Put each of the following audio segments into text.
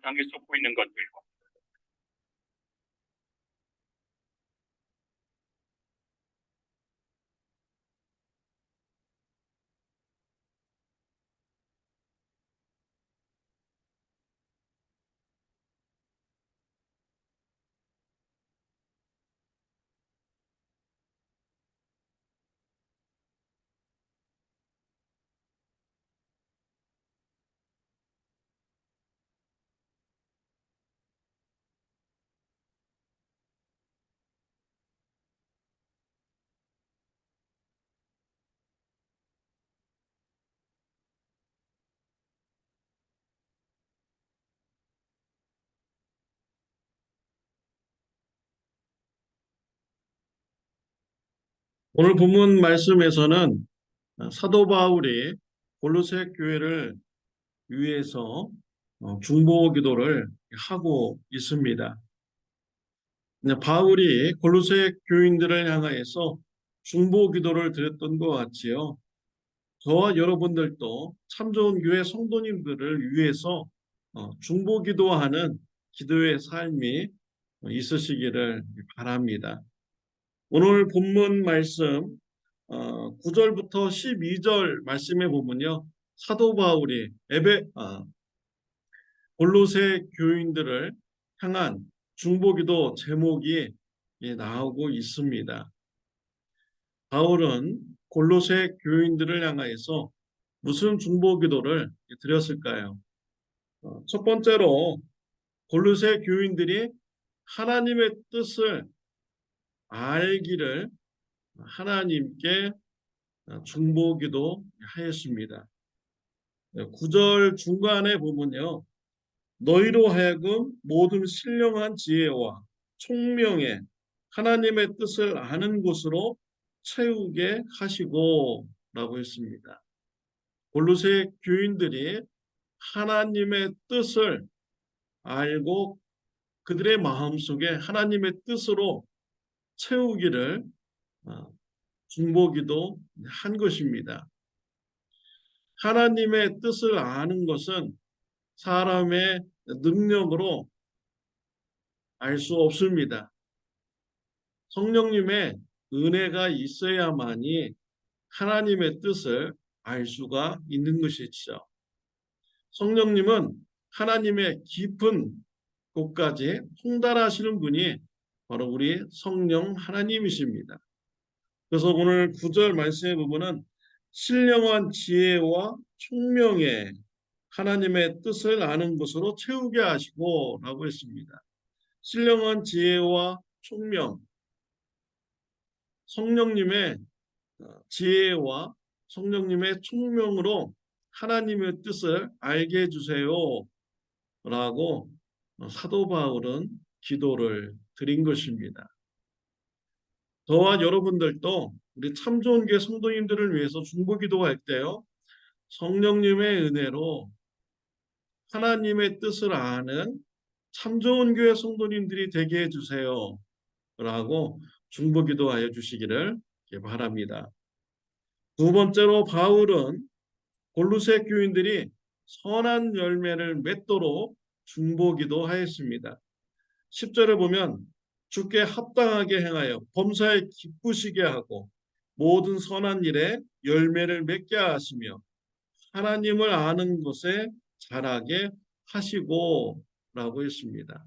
당에 쏟고 있는 것들과 오늘 본문 말씀에서는 사도 바울이 골로새 교회를 위해서 중보 기도를 하고 있습니다. 바울이 골로새 교인들을 향하여서 중보 기도를 드렸던 것 같지요. 저와 여러분들도 참 좋은 교회 성도님들을 위해서 중보 기도하는 기도의 삶이 있으시기를 바랍니다. 오늘 본문 말씀 9절부터 12절 말씀에 보면요. 사도 바울이 골로새 교인들을 향한 중보기도 제목이 나오고 있습니다. 바울은 골로새 교인들을 향하여서 무슨 중보기도를 드렸을까요? 첫 번째로 골로새 교인들이 하나님의 뜻을 알기를 하나님께 중보기도 하였습니다. 9절 중간에 보면요. 너희로 하여금 모든 신령한 지혜와 총명에 하나님의 뜻을 아는 곳으로 채우게 하시고 라고 했습니다. 골로새 교인들이 하나님의 뜻을 알고 그들의 마음속에 하나님의 뜻으로 채우기를 중보기도 한 것입니다. 하나님의 뜻을 아는 것은 사람의 능력으로 알 수 없습니다. 성령님의 은혜가 있어야만이 하나님의 뜻을 알 수가 있는 것이죠. 성령님은 하나님의 깊은 곳까지 통달하시는 분이 바로 우리 성령 하나님이십니다. 그래서 오늘 9절 말씀에 보면은 신령한 지혜와 총명에 하나님의 뜻을 아는 것으로 채우게 하시고 라고 했습니다. 신령한 지혜와 총명, 성령님의 지혜와 성령님의 총명으로 하나님의 뜻을 알게 해주세요 라고 사도 바울은 기도를 드린 것입니다. 저와 여러분들도 우리 참 좋은 교회 성도님들을 위해서 중보 기도할 때요. 성령님의 은혜로 하나님의 뜻을 아는 참 좋은 교회 성도님들이 되게 해주세요 라고 중보 기도하여 주시기를 바랍니다. 두 번째로 바울은 골로새 교인들이 선한 열매를 맺도록 중보 기도하였습니다. 10절에 보면 주께 합당하게 행하여 범사에 기쁘시게 하고 모든 선한 일에 열매를 맺게 하시며 하나님을 아는 것에 자라게 하시고 라고 했습니다.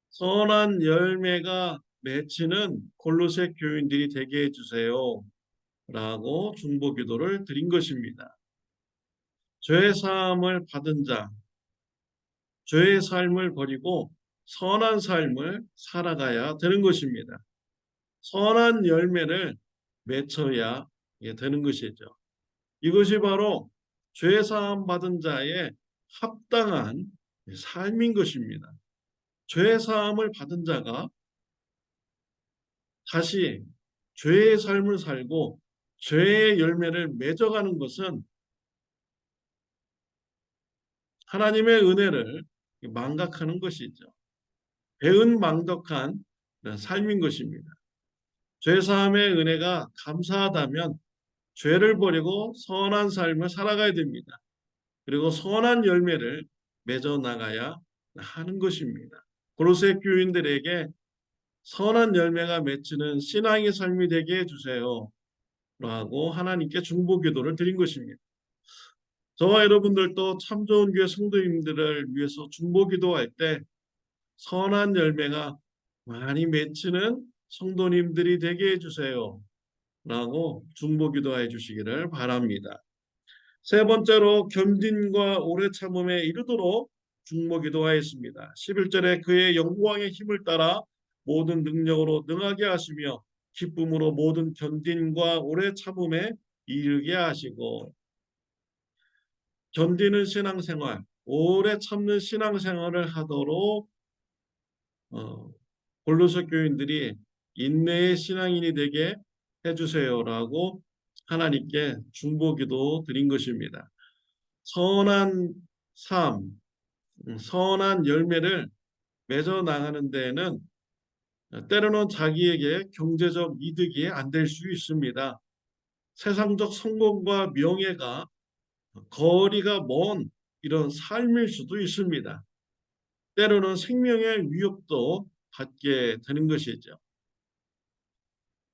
선한 열매가 맺히는 골로새 교인들이 되게 해주세요 라고 중보 기도를 드린 것입니다. 죄 사함을 받은 자, 죄의 삶을 버리고 선한 삶을 살아가야 되는 것입니다. 선한 열매를 맺어야 되는 것이죠. 이것이 바로 죄 사함 받은 자의 합당한 삶인 것입니다. 죄 사함을 받은 자가 다시 죄의 삶을 살고 죄의 열매를 맺어가는 것은 하나님의 은혜를 망각하는 것이죠. 배은망덕한 삶인 것입니다. 죄사함의 은혜가 감사하다면 죄를 버리고 선한 삶을 살아가야 됩니다. 그리고 선한 열매를 맺어 나가야 하는 것입니다. 골로새 교인들에게 선한 열매가 맺히는 신앙의 삶이 되게 해주세요 라고 하나님께 중보기도를 드린 것입니다. 저와 여러분들도 참 좋은 교회 성도님들을 위해서 중보기도할 때 선한 열매가 많이 맺히는 성도님들이 되게 해주세요 라고 중보기도해 주시기를 바랍니다. 세 번째로 견딘과 오래 참음에 이르도록 중보기도하였습니다. 11절에 그의 영광의 힘을 따라 모든 능력으로 능하게 하시며 기쁨으로 모든 견딘과 오래 참음에 이르게 하시고, 견디는 신앙생활, 오래 참는 신앙생활을 하도록 골로새 교인들이 인내의 신앙인이 되게 해주세요라고 하나님께 중보기도 드린 것입니다. 선한 삶, 선한 열매를 맺어 나가는 데에는 때로는 자기에게 경제적 이득이 안 될 수 있습니다. 세상적 성공과 명예가 거리가 먼 이런 삶일 수도 있습니다. 때로는 생명의 위협도 받게 되는 것이죠.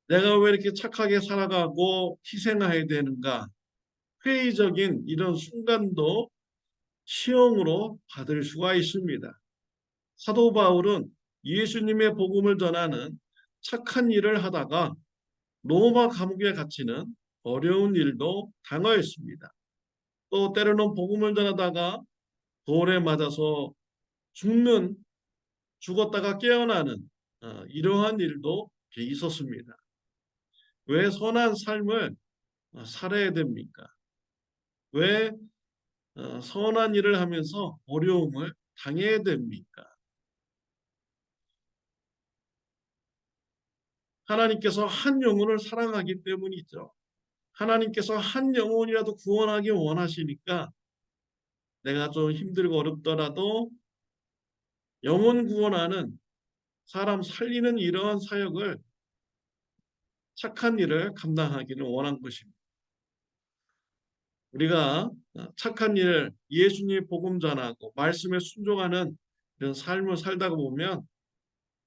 내가 왜 이렇게 착하게 살아가고 희생해야 되는가? 회의적인 이런 순간도 시험으로 받을 수가 있습니다. 사도 바울은 예수님의 복음을 전하는 착한 일을 하다가 로마 감옥에 갇히는 어려운 일도 당하였습니다. 또 때로는 복음을 전하다가 돌에 맞아서 죽었다가 깨어나는 이러한 일도 있었습니다. 왜 선한 삶을 살아야 됩니까? 왜 선한 일을 하면서 어려움을 당해야 됩니까? 하나님께서 한 영혼을 사랑하기 때문이죠. 하나님께서 한 영혼이라도 구원하기 원하시니까 내가 좀 힘들고 어렵더라도 영혼 구원하는, 사람 살리는 이러한 사역을, 착한 일을 감당하기를 원한 것입니다. 우리가 착한 일을, 예수님의 복음 전하고 말씀에 순종하는 이런 삶을 살다가 보면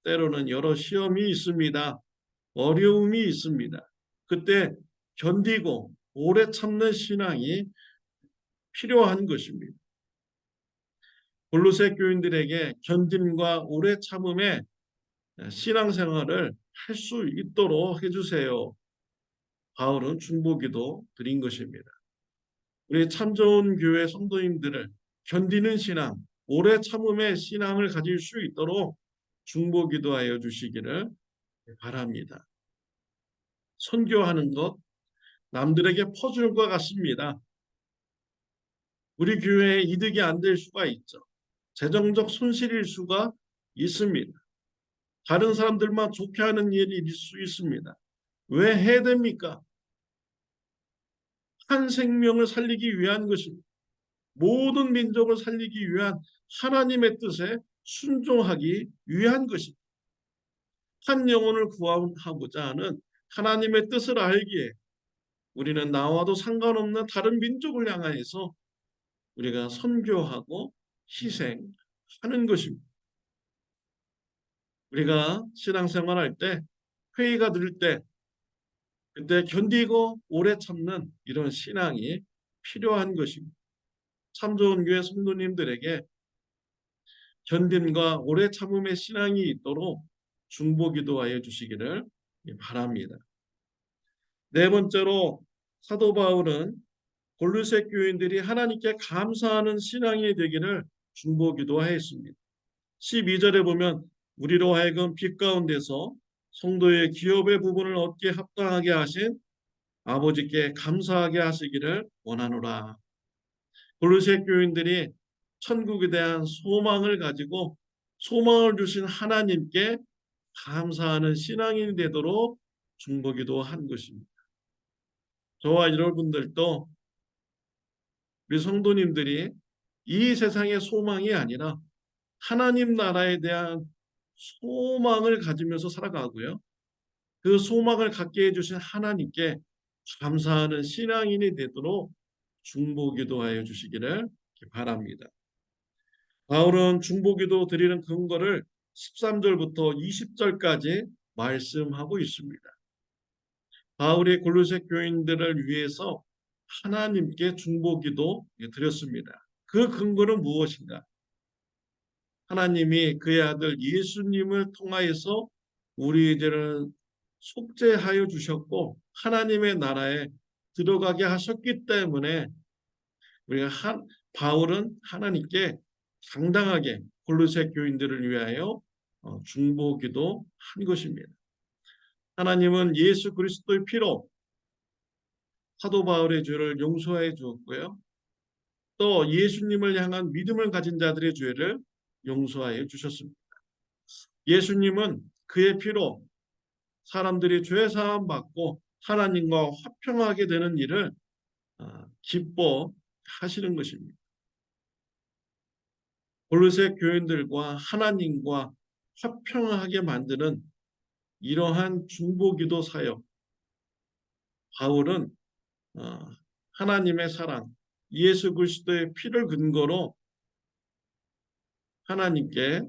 때로는 여러 시험이 있습니다. 어려움이 있습니다. 그때 견디고 오래 참는 신앙이 필요한 것입니다. 골로새 교인들에게 견딤과 오래 참음의 신앙생활을 할 수 있도록 해주세요. 바울은 중보기도 드린 것입니다. 우리 참 좋은 교회 성도님들을 견디는 신앙, 오래 참음의 신앙을 가질 수 있도록 중보기도하여 주시기를 바랍니다. 선교하는 것, 남들에게 퍼주는 것 같습니다. 우리 교회에 이득이 안 될 수가 있죠. 재정적 손실일 수가 있습니다. 다른 사람들만 좋게 하는 일이 있을 수 있습니다. 왜 해야 됩니까? 한 생명을 살리기 위한 것입니다. 모든 민족을 살리기 위한 하나님의 뜻에 순종하기 위한 것입니다. 한 영혼을 구원하고자 하는 하나님의 뜻을 알기에 우리는 나와도 상관없는 다른 민족을 향하여서 우리가 선교하고 희생하는 것입니다. 우리가 신앙생활할 때, 회의가 들 때, 그때 견디고 오래 참는 이런 신앙이 필요한 것입니다. 참 좋은 교회 성도님들에게 견딤과 오래 참음의 신앙이 있도록 중보기도하여 주시기를 바랍니다. 네 번째로 사도 바울은 골로새 교인들이 하나님께 감사하는 신앙이 되기를 중보기도하였습니다. 12절에 보면 우리로 하여금 빛 가운데서 성도의 기업의 부분을 얻게 합당하게 하신 아버지께 감사하게 하시기를 원하노라. 골로새 교인들이 천국에 대한 소망을 가지고 소망을 주신 하나님께 감사하는 신앙인이 되도록 중보기도 한 것입니다. 저와 여러분들도 우리 성도님들이 이 세상의 소망이 아니라 하나님 나라에 대한 소망을 가지면서 살아가고요. 그 소망을 갖게 해주신 하나님께 감사하는 신앙인이 되도록 중보기도하여 주시기를 바랍니다. 바울은 중보기도 드리는 근거를 13절부터 20절까지 말씀하고 있습니다. 바울이 골로새 교인들을 위해서 하나님께 중보기도 드렸습니다. 그 근거는 무엇인가? 하나님이 그의 아들 예수님을 통하여서 우리 죄를 속죄하여 주셨고 하나님의 나라에 들어가게 하셨기 때문에 우리가 바울은 하나님께 당당하게 골로새 교인들을 위하여 중보기도 한 것입니다. 하나님은 예수 그리스도의 피로 사도 바울의 죄를 용서해 주었고요. 또 예수님을 향한 믿음을 가진 자들의 죄를 용서하여 주셨습니다. 예수님은 그의 피로 사람들이 죄 사함 받고 하나님과 화평하게 되는 일을 기뻐하시는 것입니다. 골로새 교인들과 하나님과 화평하게 만드는 이러한 중보기도 사역, 바울은 하나님의 사랑, 예수 그리스도의 피를 근거로 하나님께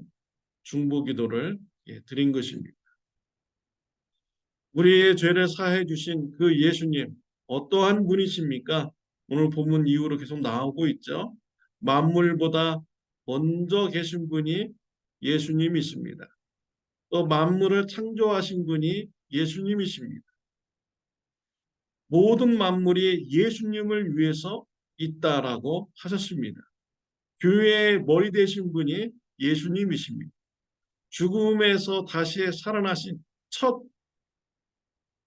중보기도를 드린 것입니다. 우리의 죄를 사해 주신 그 예수님 어떠한 분이십니까? 오늘 본문 이후로 계속 나오고 있죠. 만물보다 먼저 계신 분이 예수님이십니다. 또 만물을 창조하신 분이 예수님이십니다. 모든 만물이 예수님을 위해서 있다라고 하셨습니다. 교회의 머리 되신 분이 예수님이십니다. 죽음에서 다시 살아나신 첫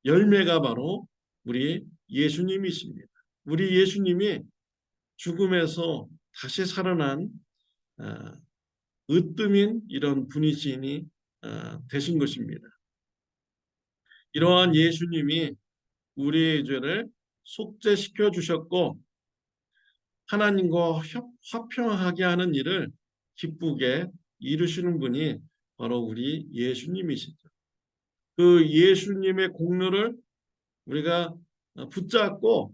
열매가 바로 우리 예수님이십니다. 우리 예수님이 죽음에서 다시 살아난 으뜸인 이런 분이시니 되신 것입니다. 이러한 예수님이 우리의 죄를 속죄시켜 주셨고 하나님과 화평하게 하는 일을 기쁘게 이루시는 분이 바로 우리 예수님이시죠. 그 예수님의 공로를 우리가 붙잡고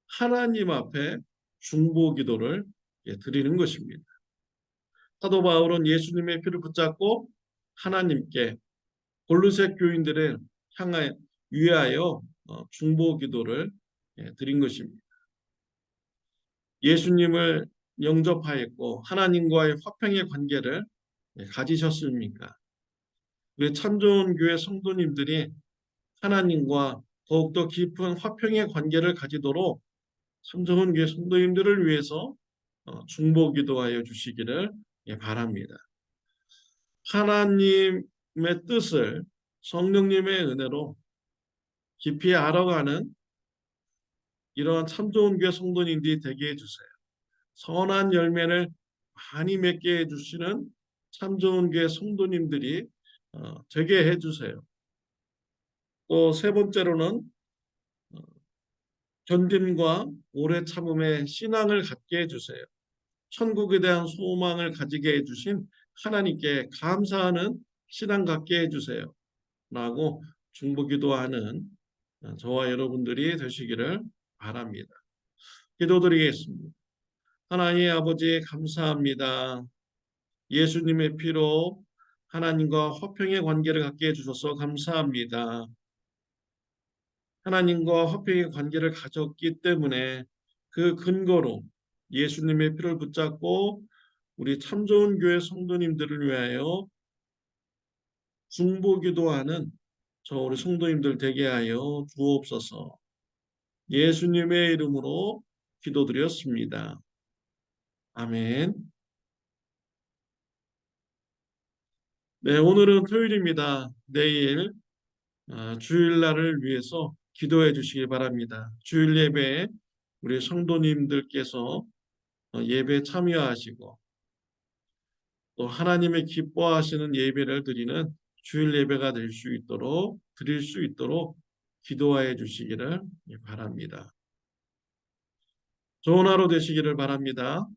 하나님 앞에 중보기도를 드리는 것입니다. 사도 바울은 예수님의 피를 붙잡고 하나님께 골로새 교인들을 향하여 위하여 중보기도를 드린 것입니다. 예수님을 영접하였고 하나님과의 화평의 관계를 가지셨습니까? 우리 참 좋은 교회 성도님들이 하나님과 더욱더 깊은 화평의 관계를 가지도록 참 좋은 교회 성도님들을 위해서 중보기도하여 주시기를 바랍니다. 하나님의 뜻을 성령님의 은혜로 깊이 알아가는 이러한 참 좋은 교회 성도님들이 되게 해주세요. 선한 열매를 많이 맺게 해주시는 참 좋은 교회 성도님들이 되게 해주세요. 또 세 번째로는 견딤과 오래 참음의 신앙을 갖게 해주세요. 천국에 대한 소망을 가지게 해주신 하나님께 감사하는 신앙 갖게 해주세요. 라고 중보기도하는 저와 여러분들이 되시기를 바랍니다. 기도드리겠습니다. 하나님 아버지 감사합니다. 예수님의 피로 하나님과 화평의 관계를 갖게 해주셔서 감사합니다. 하나님과 화평의 관계를 가졌기 때문에 그 근거로 예수님의 피를 붙잡고 우리 참 좋은 교회 성도님들을 위하여 중보기도하는 저 우리 성도님들 되게 하여 주옵소서. 예수님의 이름으로 기도드렸습니다. 아멘. 네, 오늘은 토요일입니다. 내일 주일날을 위해서 기도해 주시기 바랍니다. 주일 예배에 우리 성도님들께서 예배 참여하시고 또 하나님의 기뻐하시는 예배를 드리는 주일 예배가 드릴 수 있도록 기도하여 주시기를 바랍니다. 좋은 하루 되시기를 바랍니다.